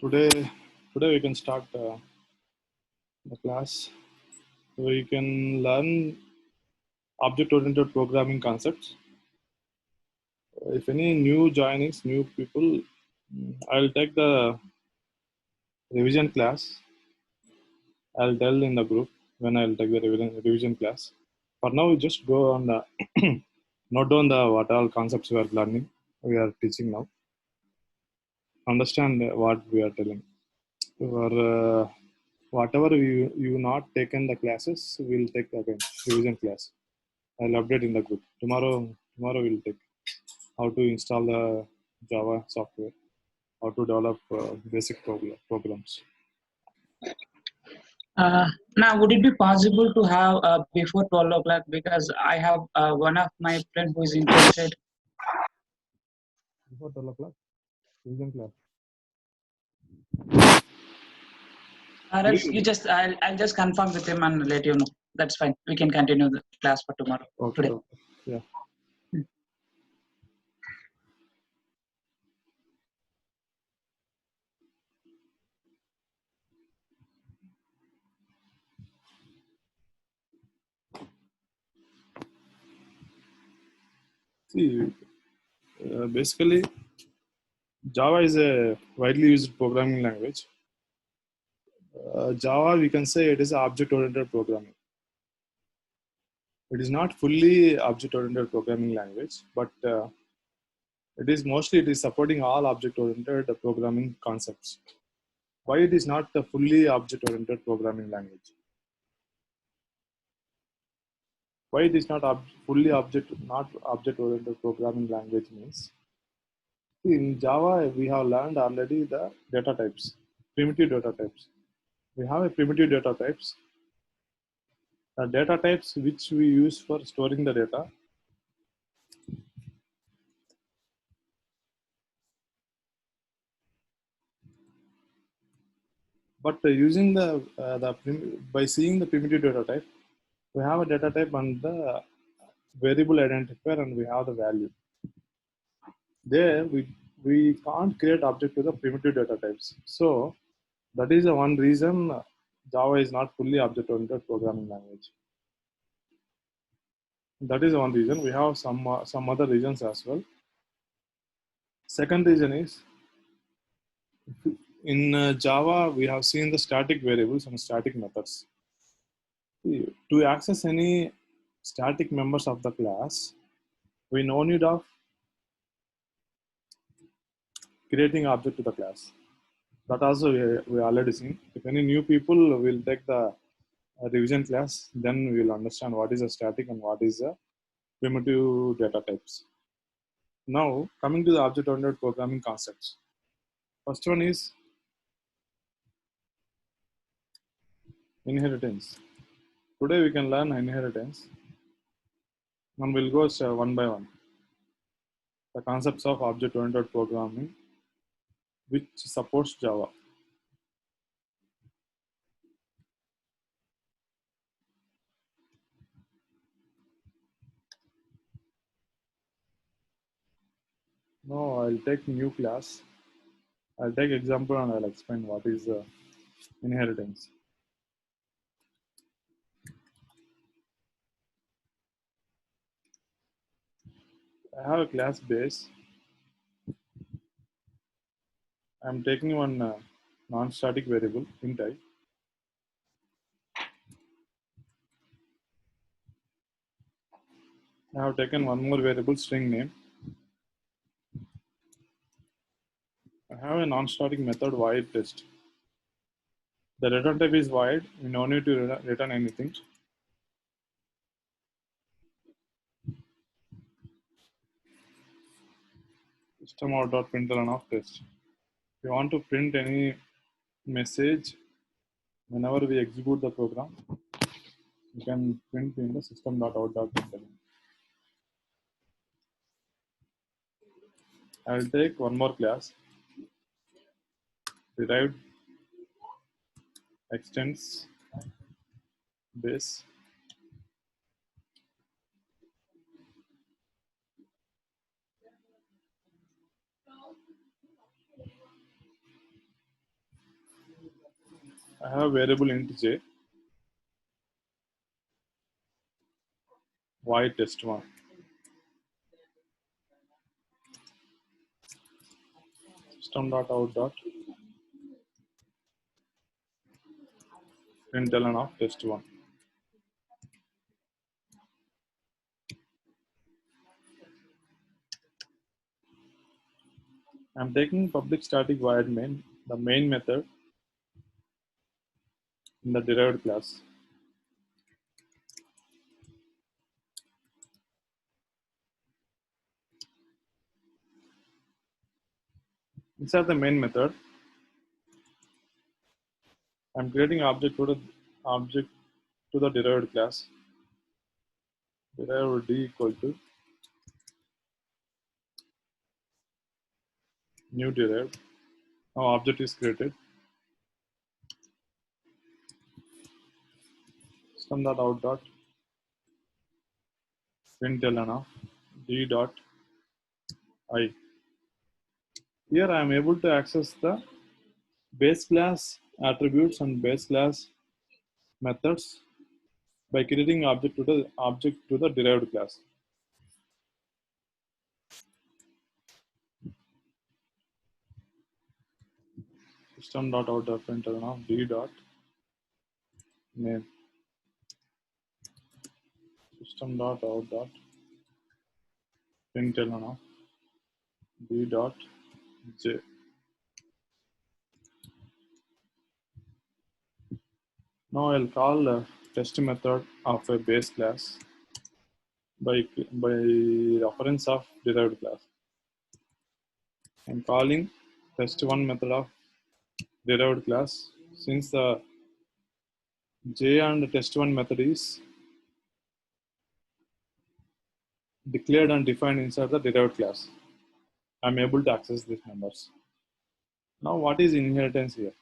Today, today we can start the class. We can learn object-oriented programming concepts. If any new joinees, new people, I'll take the revision class. I'll tell in the group when I'll take the revision class. For now, we just go on the note down the what all concepts we are learning. We are teaching now. Understand what we are telling. Or whatever you not taken the classes, we'll take again revision class. I'll update in the group. Tomorrow we'll take how to install the Java software, how to develop basic programs. Now, would it be possible to have before 12 o'clock? Because I have one of my friend who is interested. Before 12 o'clock, revision class. Or else I'll just confirm with him and let you know. That's fine. We can continue the class for tomorrow. Okay. Today. Okay. Yeah. See, basically, Java is a widely used programming language. Java, we can say it is object-oriented programming. It is not fully object-oriented programming language, but it is supporting all object-oriented programming concepts. Why it is not a fully object-oriented programming language? Why it is not not object-oriented programming language means, in Java we have learned already the data types, primitive data types. We have a primitive data types. The data types which we use for storing the data. But using by seeing the primitive data type, we have a data type and the variable identifier, and we have the value. There we can't create object to the primitive data types. So that is the one reason Java is not fully object-oriented programming language. That is one reason. We have some other reasons as well. Second reason is, in Java we have seen the static variables and static methods. To access any static members of the class, we no need of creating object to the class. That also we already seen. If any new people will take the revision class, then we will understand what is a static and what is a primitive data types. Now, coming to the object-oriented programming concepts. First one is inheritance. Today we can learn inheritance, and we'll go one by one. The concepts of object-oriented programming, which supports Java. No, I'll take new class. I'll take example and I'll explain what is inheritance. I have a class base. I'm taking one non-static variable int I. I have taken one more variable string name. I have a non-static method void test. The return type is void. We no need to return anything. System out.println of test. If you want to print any message whenever we execute the program, you can print in the system.out.println. I will take one more class, derived extends base. I have variable int j, y test1. System.out.println of test1. I'm taking public static void main, the main method in the derived class. Inside the main method, I'm creating object to the derived class. Derived d equal to new derived. Now object is created. System.out.println of d dot I. Here I am able to access the base class attributes and base class methods by creating object to the derived class. System.out.println of d dot name. System.out.println of d dot j. Now I'll call a test method of a base class by reference of derived class. I'm calling test1 method of derived class since the j and test1 method is declared and defined inside the derived class. I'm able to access these members. Now what is inheritance here?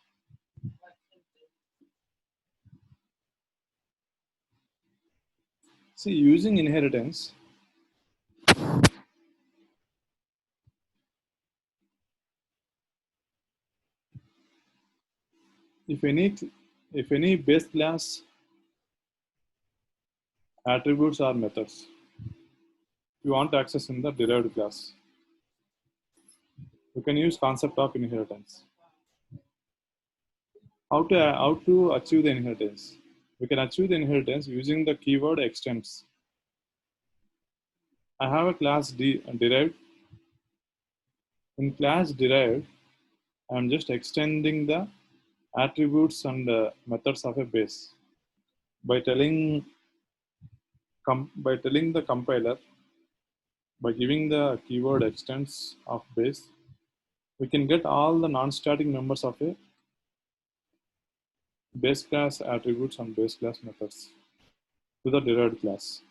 See, using inheritance, if any base class attributes or methods you want to access in the derived class, you can use concept of inheritance. How to achieve the inheritance? We can achieve the inheritance using the keyword extends. I have a class derived. In class derived, I am just extending the attributes and methods of a base by telling the compiler, by giving the keyword extends of base, we can get all the non-static members of a base class attributes and base class methods to the derived class.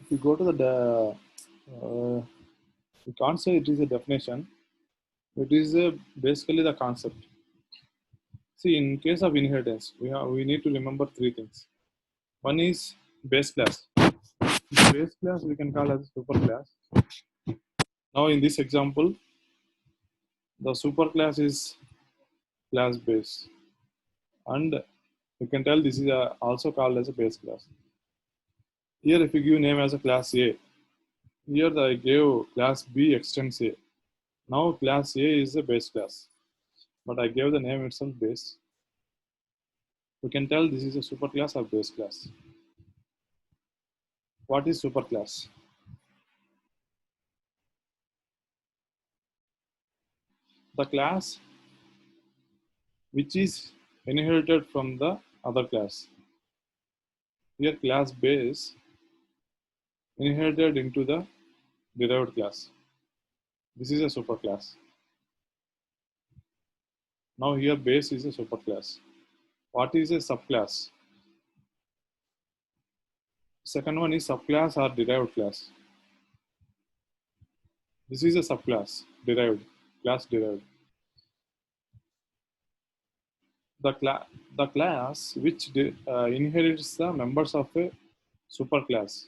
If you go to the, you can't say it is a definition. It is basically the concept. See, in case of inheritance, we need to remember three things. One is base class. The base class we can call as superclass. Now in this example, the superclass is class base, and you can tell this is also called as a base class. Here, if you give name as a class A, here I gave class B extends A. Now class A is a base class, but I gave the name itself base. We can tell this is a superclass or base class. What is superclass? The class which is inherited from the other class. Here class base inherited into the derived class. This is a superclass. Now here base is a superclass. What is a subclass? Second one is subclass or derived class. This is a subclass, derived, class derived. the class which inherits the members of a superclass.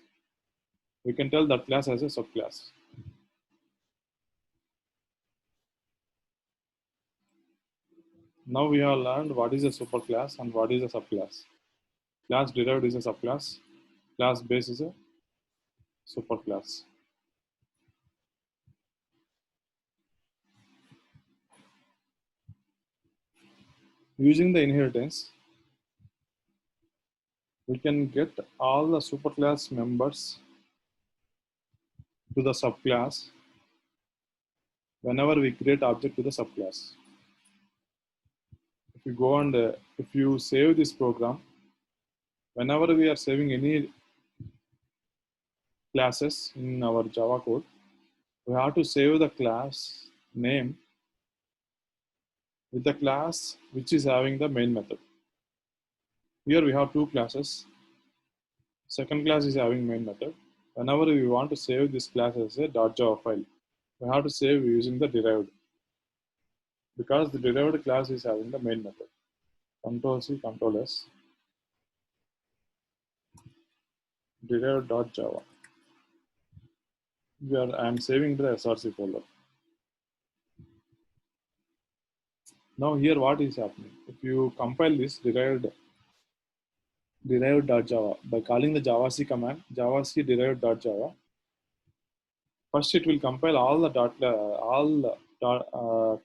We can tell that class as a subclass. Now we have learned what is a superclass and what is a subclass. Class derived is a subclass. Class base is a superclass. Using the inheritance, we can get all the superclass members to the subclass whenever we create object to the subclass. If you go and if you save this program, whenever we are saving any classes in our Java code, we have to save the class name with the class which is having the main method. Here we have two classes. Second class is having main method. Whenever we want to save this class as a .java file, we have to save using the derived, because the derived class is having the main method. Control C, Control S, derived.java. I am saving the src folder. Now here what is happening? If you compile this derived.java by calling the javac command, javac derived.java, first it will compile all the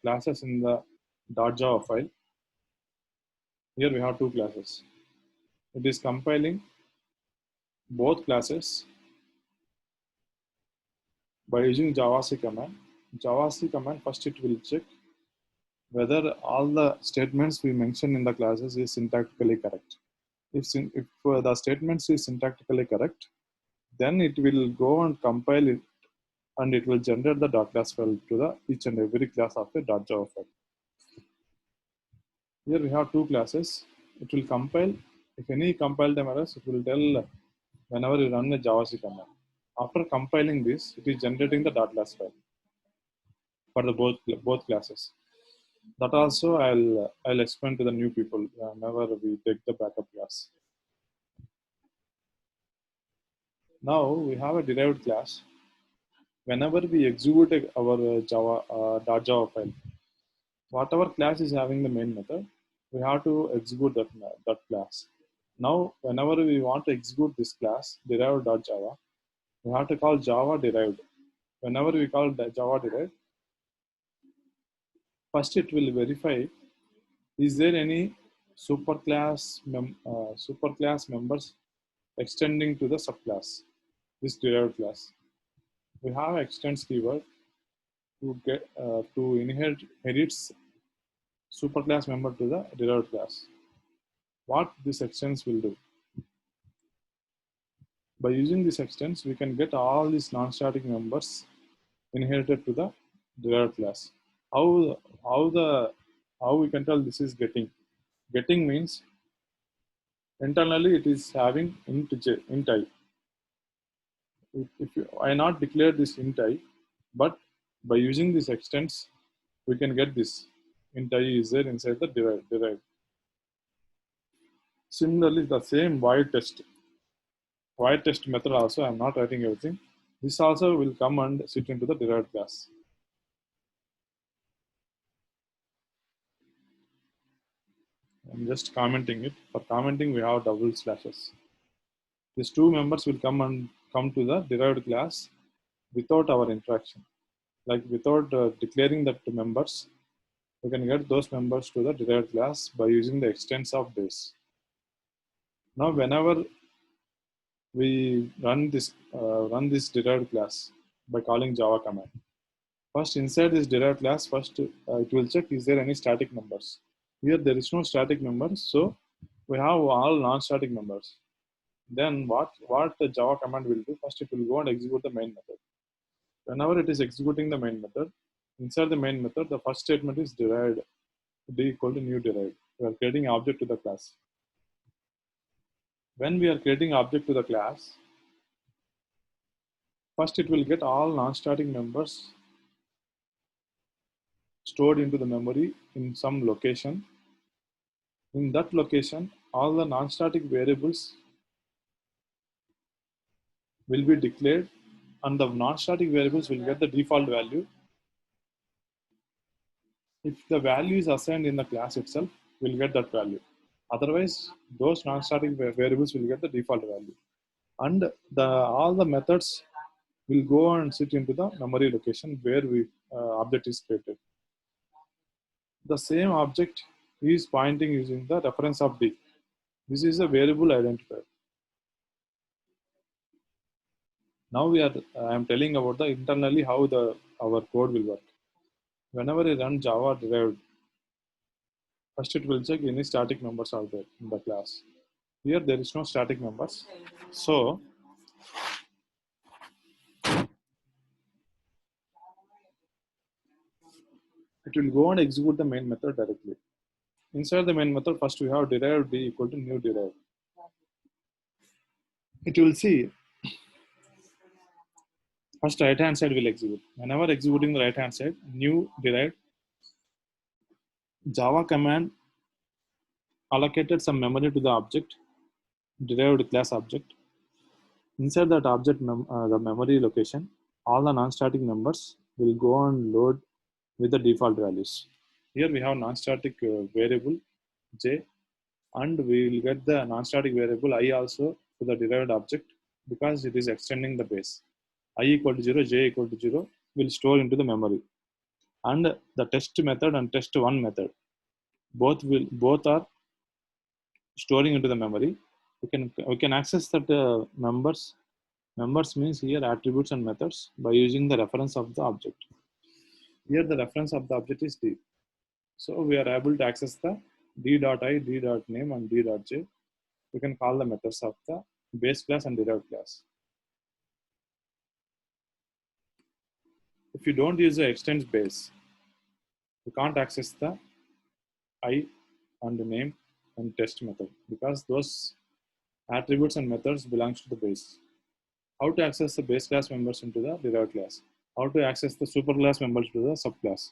classes in the .java file. Here we have two classes. It is compiling both classes by using javac command. Javac command, first it will check whether all the statements we mentioned in the classes is syntactically correct. If the statements is syntactically correct, then it will go and compile it, and it will generate the .class file to the each and every class of the .java file. Here we have two classes. It will compile. If any compile them errors, it will tell whenever you run a javac command. After compiling this, it is generating the .class file for the both classes. That also I'll explain to the new people whenever we take the backup class. Now we have a derived class. Whenever we execute our .java file, whatever class is having the main method, we have to execute that class. Now, whenever we want to execute this class, derived.java, we have to call java derived. Whenever we call java derived, first it will verify, is there any superclass members extending to the subclass, this derived class. We have extends keyword to inherits superclass member to the derived class. What this extends will do? By using this extends, we can get all these non-static members inherited to the derived class. How we can tell this is getting? Getting means internally it is having int I. I not declare this int I, but by using this extends, we can get this int I is there inside the derived. Similarly, the same void test method also, I'm not writing everything. This also will come and sit into the derived class. I'm just commenting it. For commenting, we have double slashes. These two members will come to the derived class without our interaction. Like without declaring that members, we can get those members to the derived class by using the extents of base. Now, whenever we run this derived class by calling Java command, first inside this derived class, first it will check is there any static members. Here there is no static members, so we have all non-static members. Then what the Java command will do? First it will go and execute the main method. Whenever it is executing the main method, inside the main method, the first statement is derived, d equal to new derived. We are creating object to the class. When we are creating object to the class, first it will get all non-static members stored into the memory in some location. In that location, all the non-static variables will be declared and the non-static variables will get the default value. If the value is assigned in the class itself, we'll get that value. Otherwise, those non-static variables will get the default value. And all the methods will go and sit into the memory location where object is created. The same object is pointing using the reference of D. This is a variable identifier. Now I am telling about the internally how our code will work. Whenever I run Java derived, first it will check any static members are there in the class. Here there is no static members. So it will go and execute the main method directly. Inside the main method, first we have derived D equal to new derived. It will see first right hand side will execute. Whenever executing the right hand side, new derived, Java command allocated some memory to the object, derived class object. Inside that object, the memory location, all the non-static members will go and load with the default values. Here we have non-static variable j, and we will get the non-static variable I also to the derived object because it is extending the base. I equal to 0, j equal to 0 will store into the memory. And the test method and test1 method, both are storing into the memory. We can access that members. Members means here attributes and methods by using the reference of the object. Here the reference of the object is D. So we are able to access the d.i, d.name and d.j. We can call the methods of the base class and derived class. If you don't use the extends base, you can't access the I and the name and test method because those attributes and methods belongs to the base. How to access the base class members into the derived class? How to access the superclass members to the subclass?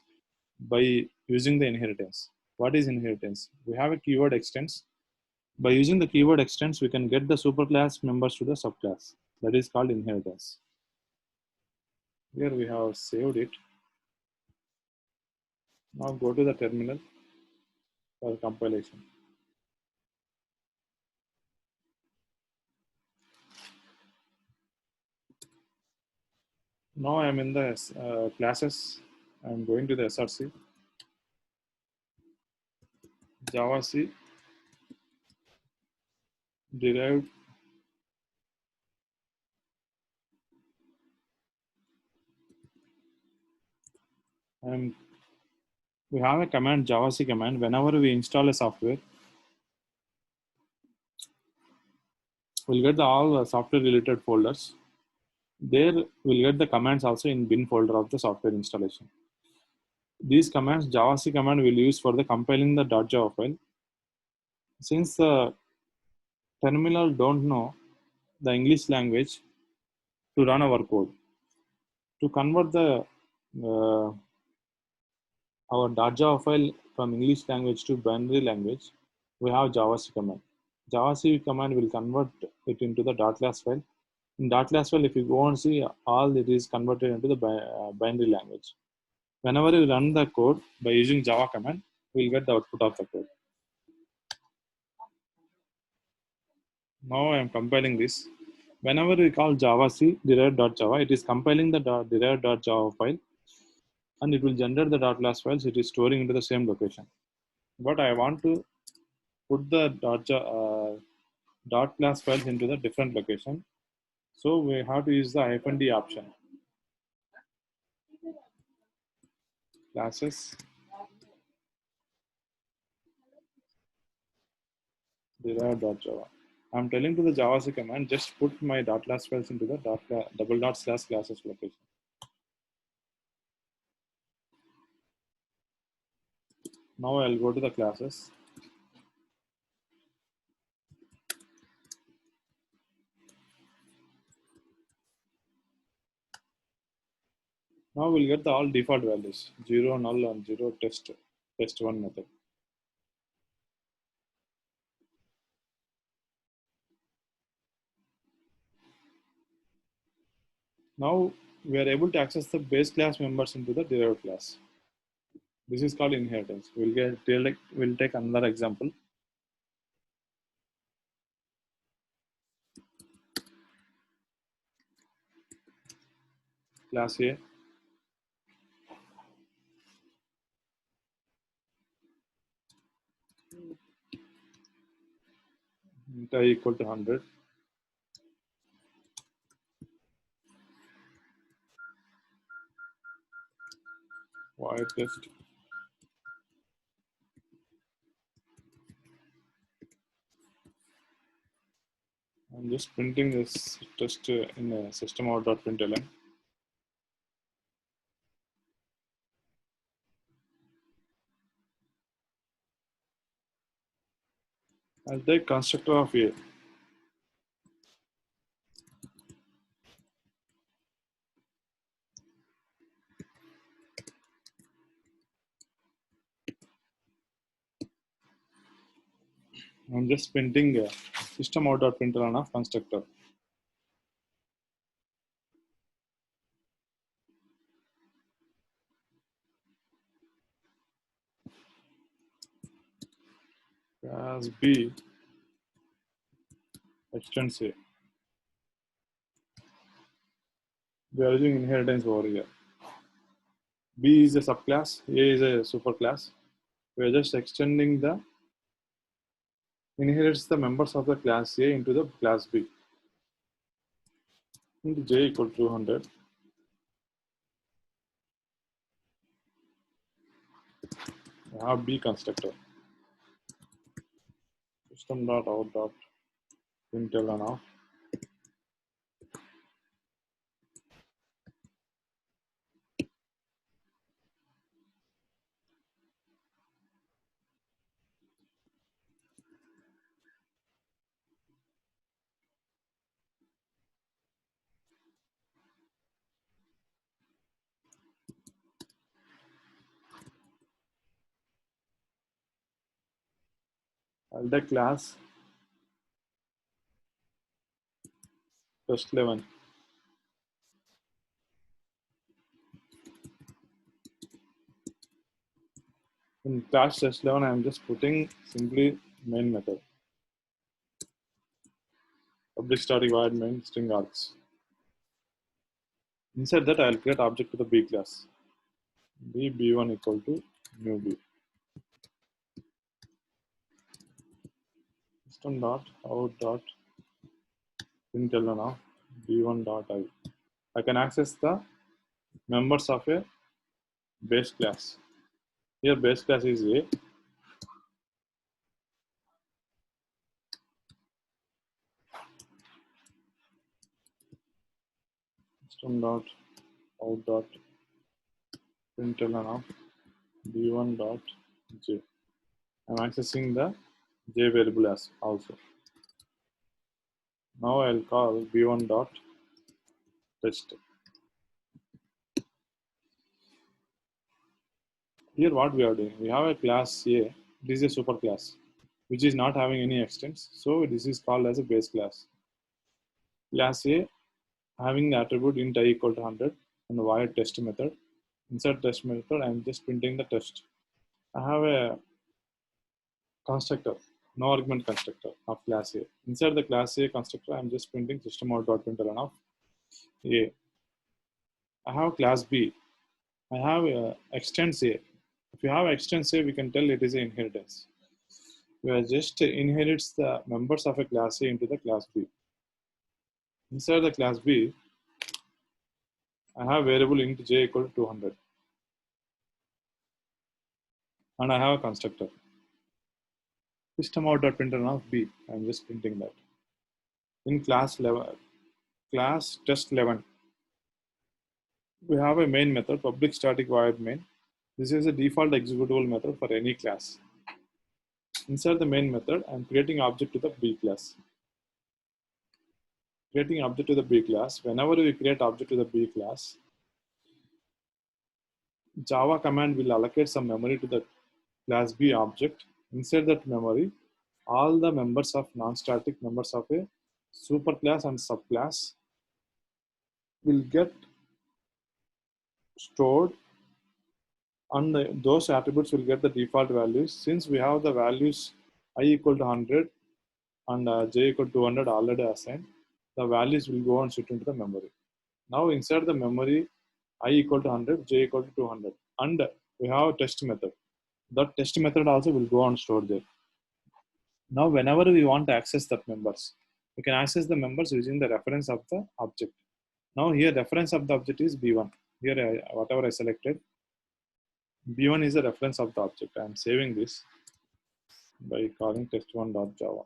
By using the inheritance. What is inheritance? We have a keyword extends. By using the keyword extends, we can get the superclass members to the subclass. That is called inheritance. Here we have saved it. Now go to the terminal for compilation. Now I am in the classes. I am going to the SRC, Java C, derived, and we have a command, Java C command. Whenever we install a software, we'll get all software related folders. There we'll get the commands also in bin folder of the software installation. These commands, Java C command will use for the compiling the .java file. Since the terminal don't know the English language to run our code, to convert the our .java file from English language to binary language, we have Java C command. Java C command will convert it into the .class file. In .class file, if you go and see, all it is converted into the binary language. Whenever you run the code by using Java command, we'll get the output of the code. Now I am compiling this. Whenever we call Java C derived.java, it is compiling the derived.java file and it will generate the .class files. It is storing into the same location. But I want to put the .class files into the different location. So we have to use the -d option. Classes derived.java. I'm telling to the Java C command, just put my .class files into the /classes location. Now I'll go to the classes. Now we'll get the all default values, 0, null, and 0 test1 method. Now we are able to access the base class members into the derived class. This is called inheritance. We'll take another example. Class A. Int I equal to 100. Void test. I'm just printing this test in a system.out.println. I'll take constructor of A. I'm just printing system.out.println of constructor. Class B extends A. We are using inheritance over here. B is a subclass, A is a superclass. We are just extending the inherits the members of the class A into the class B. Into J equal to 200. I have B constructor. System.out.println of the class test11. In class test11, I am just putting simply main method. Public static void main string args. Inside that, I'll create object to the B class. B1 equal to new B. System.out.println of B1.I. I can access the members of a base class. Here base class is A. System.out.println of B1.J. I'm accessing the J variable as also. Now I'll call B1.test. Here what we are doing, we have a class A. This is a superclass which is not having any extents. So this is called as a base class. Class A having the attribute int I equal to 100 and the void test method. Inside test method, I'm just printing the test. I have a constructor, no argument constructor of class A. Inside the class A constructor, I'm just printing system.out.println of A. I have class B. I have extends A. If you have extends A, we can tell it is an inheritance. We are just inherits the members of a class A into the class B. Inside the class B, I have variable int j equal to 200. And I have a constructor. System.out.println of B. I'm just printing that. In class test 11, we have a main method, public static void main. This is a default executable method for any class. Inside the main method, I'm creating object to the B class. Creating object to the B class. Whenever we create object to the B class, Java command will allocate some memory to the class B object. Inside that memory, all the members of non-static members of a superclass and subclass will get stored, and those attributes will get the default values. Since we have the values I equal to 100 and j equal to 200 already assigned, the values will go and sit into the memory. Now inside the memory, I equal to 100, j equal to 200, and we have test method. That test method also will go and store there. Now whenever we want to access the members, we can access the members using the reference of the object. Now here reference of the object is B1. Here whatever I selected, B1 is the reference of the object. I am saving this by calling test1.java.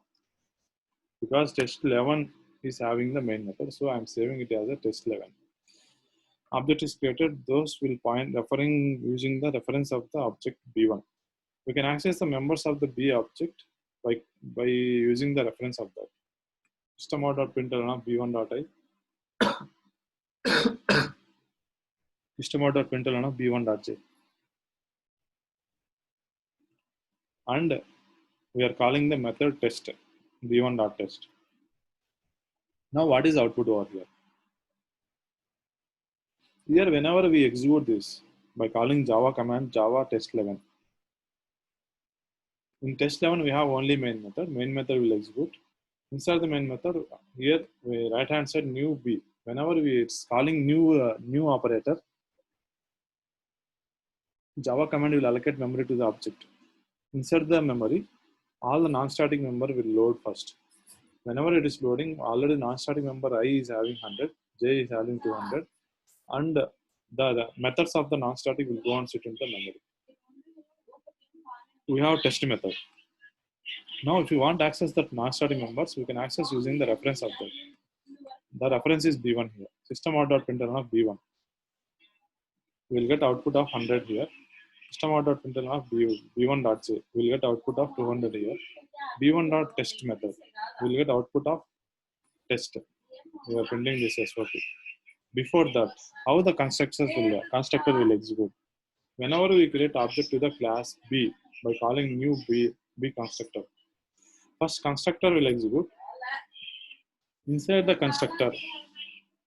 Because test11 is having the main method, so I am saving it as a test11. Object is created, those will point referring using the reference of the object B1. We can access the members of the B object by using the reference of that. System.println of B1.I. System.println of B1.j. And we are calling the method test, B1.test. Now what is output over here? Here whenever we execute this by calling Java command Java test11. In test11 we have only main method. Main method will execute. Inside the main method, here we right hand side new B. Whenever it's calling new operator, Java command will allocate memory to the object. Inside the memory, all the non-static member will load first. Whenever it is loading, already non-static member I is having 100, J is having 200, and the methods of the non-static will go and sit in the memory. We have test method. Now, if you want to access the non-static members, we can access using the reference of that. The reference is B1 here. System.println of B1. We will get output of 100 here. System.println of B1.j. We will get output of 200 here. B1.test method. We will get output of test. We are printing this SOP. Before that, how the constructor will execute. Whenever we create object to the class B by calling new B constructor, first constructor will execute. Inside the constructor,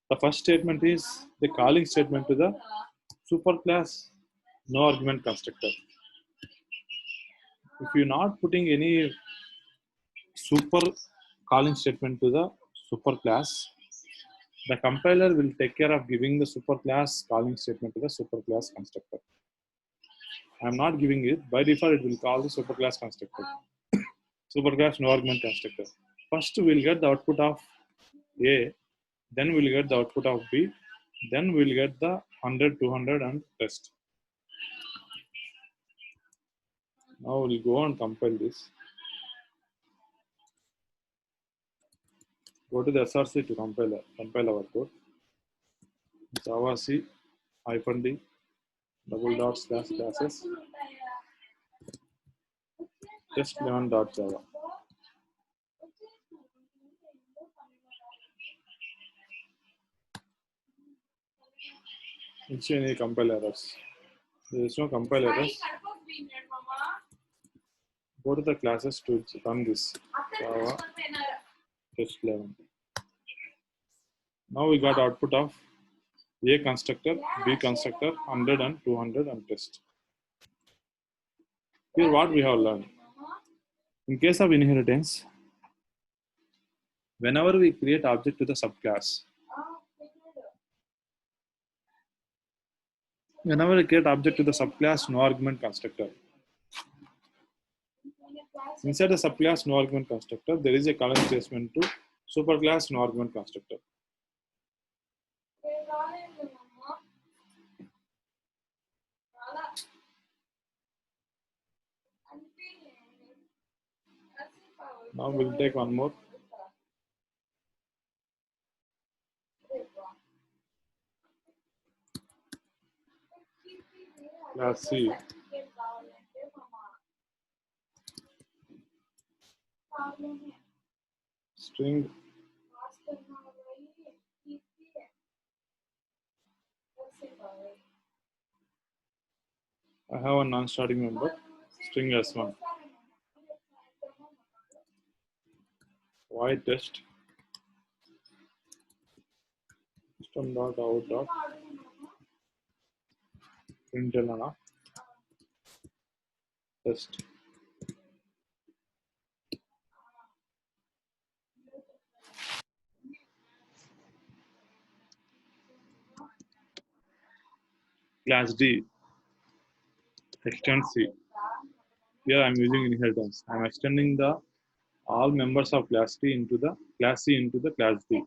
the first statement is the calling statement to the superclass no argument constructor. If you're not putting any super calling statement to the superclass, the compiler will take care of giving the superclass calling statement to the superclass constructor. I'm not giving it. By default, it will call the superclass constructor. Superclass no argument constructor. First, we'll get the output of A, then we'll get the output of B, then we'll get the 100, 200 and test. Now we'll go and compile this. Go to the SRC to compile our code. Java C -d /classes test11.java. It's any compile errors. There is no compile errors. Go to the classes to run this Java test11. Now we got output of A constructor, B constructor, 100 and 200 and test. Here what we have learned. In case of inheritance, whenever we create object to the subclass, whenever we create object to the subclass no argument constructor, inside the subclass no argument constructor, there is a calling statement to superclass no argument constructor. Now we'll take one more. Class C. String I have a non-starting member, string S1. Void test system dot out dot println of test. Class D extend C. Here I am using inheritance. I am extending the all members of class D into the class C into the class D.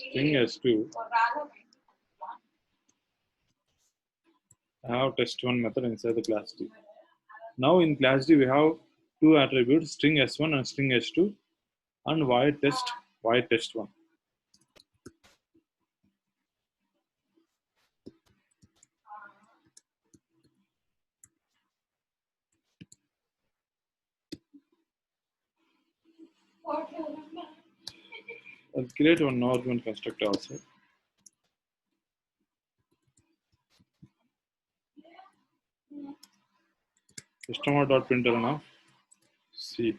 String S2. I have test1 method inside the class D. Now in class D we have two attributes, string S1 and string S2, and void test1. I'll create one argument constructor also. System.println of C.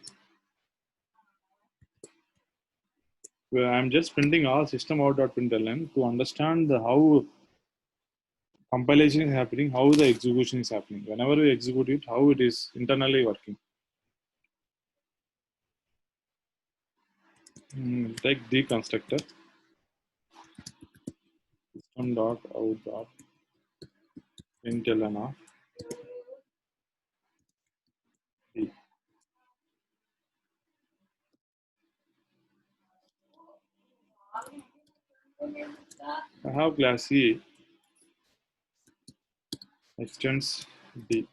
Where I'm just printing all system.println to understand how compilation is happening, how the execution is happening. Whenever we execute it, how it is internally working. Take D constructor. System.out.println of C. I have class C extends D.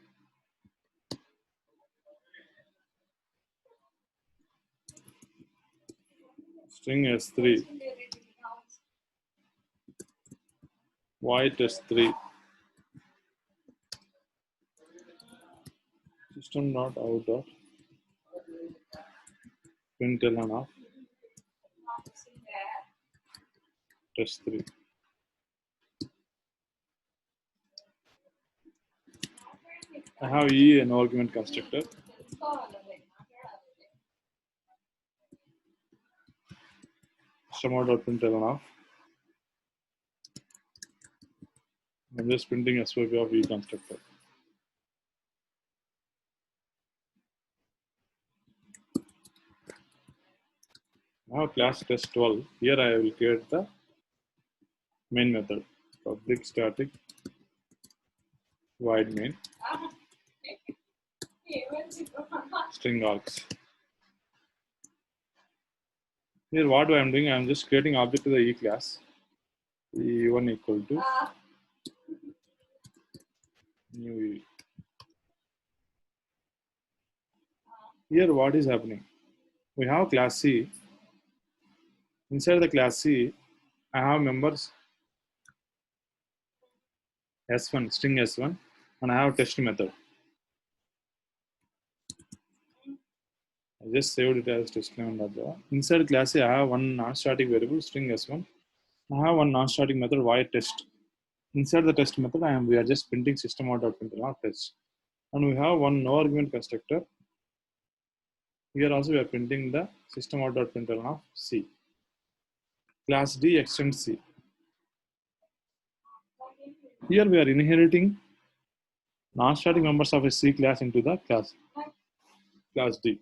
String S3 void test3 system.out.println of test3. I have E an argument constructor. System.println of. I'm just printing SYP of E constructor. Now class test12. Here I will create the main method. Public static void main string args. Here what I am doing, I am just creating object to the E class. E1 equal to new E. Here what is happening? We have class C. Inside the class C, I have members S1, string S1, and I have test method. I just saved it as test1.java. Inside class A, I have one non-static variable string S1. I have one non-static method void test. Inside the test method, we are just printing system.println of test. And we have one no argument constructor. Here also we are printing the system.println of C. Class D extends C. Here we are inheriting non-static members of a C class into the class D.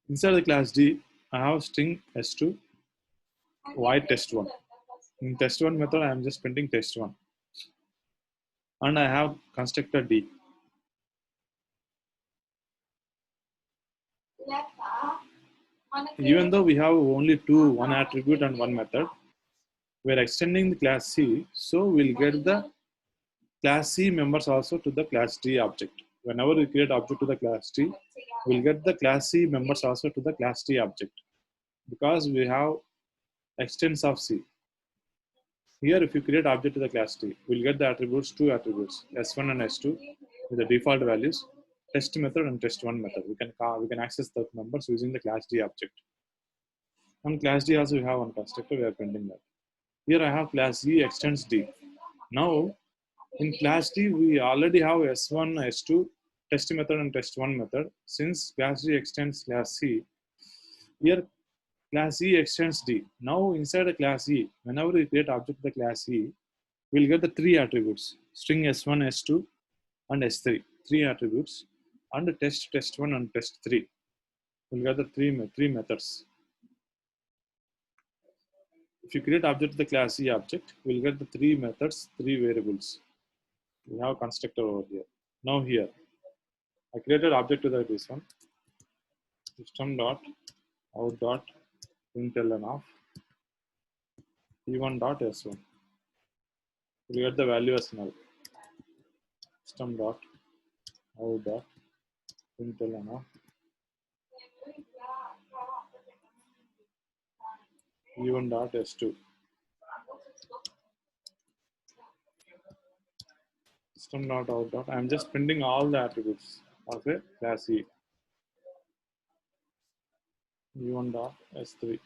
Inside the class D, I have string S2 void test1. In test1 method, I am just printing test1. And I have constructor D. Even though we have only one attribute and one method, we are extending the class C, so we'll get the class C members also to the class D object. Whenever we create object to the class D, we'll get the class C members also to the class D object because we have extents of C. Here, if you create object to the class D, we'll get the attributes, two attributes, S1 and S2 with the default values, test method and test1 method. We can access the members using the class D object. On class D also we have one constructor, we are printing that. Here I have class E extends D. Now, in class D, we already have S1, S2, test method and test1 method. Since class D extends class C, here Class E extends D. Now inside a class E, whenever we create object of the class E, we'll get the three attributes: string S1, S2, and S3. Three attributes, and test, test1, and test3. We'll get the three methods. If you create object of the class E object, we'll get the three methods, three variables. We have a constructor over here. Now here, I created object to this one. System dot out dot println of e1 dot s1. We get the value as null. System dot out dot println of e1 dot s2. System dot out dot. I'm just printing all the attributes of a class E. e1 dot s3.